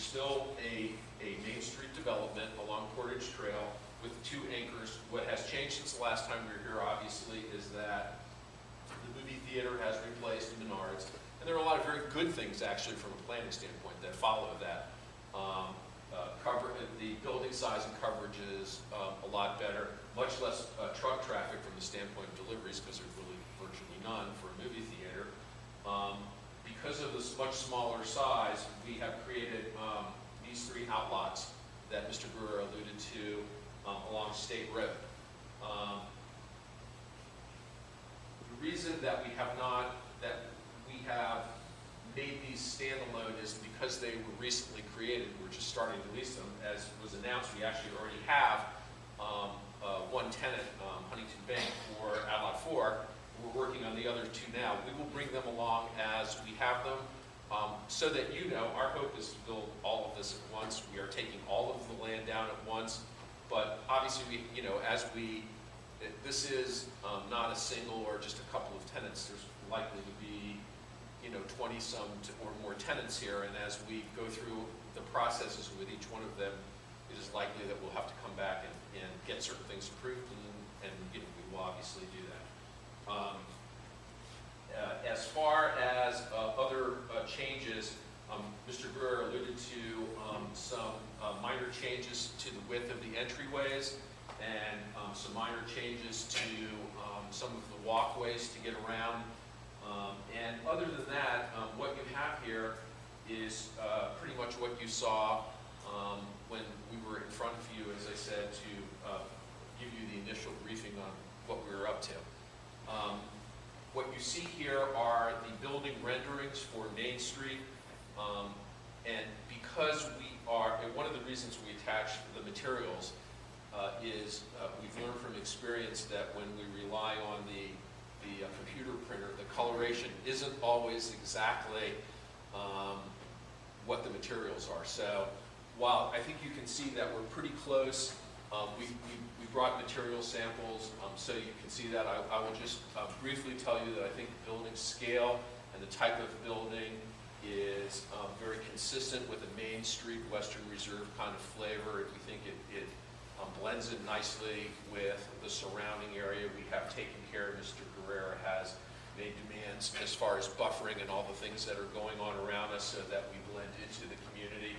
still a Main Street development along Portage Trail with 2 anchors. What has changed since the last time we were here, obviously, is that the movie theater has replaced Menards. And there are a lot of very good things, actually, from a planning standpoint that follow that. The building size and coverage is a lot better. Much less truck traffic from the standpoint of deliveries, because there's really virtually none for a movie theater. Because of this much smaller size, we have created these 3 outlots that Mr. Brewer alluded to along State Road. The reason that we have made these standalone is because they were recently created. We're just starting to lease them. As was announced, we actually already have 1 tenant, Huntington Bank, for Outlot 4. We're working on the other 2 now. We will bring them along as we have them, so that our hope is to build all of this at once. We are taking all of the land down at once, but obviously, this is not a single or just a couple of tenants. There's likely to be 20-some or more tenants here, and as we go through the processes with each one of them, it is likely that we'll have to come back and get certain things approved, and we will obviously do that. As far as other changes, Mr. Brewer alluded to some minor changes to the width of the entryways, and some minor changes to some of the walkways to get around. And other than that, what you have here is pretty much what you saw when we were in front of you, as I said, to give you the initial briefing on what we were up to. What you see here are the building renderings for Main Street, and because one of the reasons we attach the materials is we've learned from experience that when we rely on the computer printer, the coloration isn't always exactly what the materials are. So while I think you can see that we're pretty close, we brought material samples, so you can see that. I will just briefly tell you that I think the building scale and the type of building is very consistent with a Main Street Western Reserve kind of flavor. We think it blends in nicely with the surrounding area. We have taken care, Mr. Guerrera has made demands as far as buffering and all the things that are going on around us so that we blend into the community.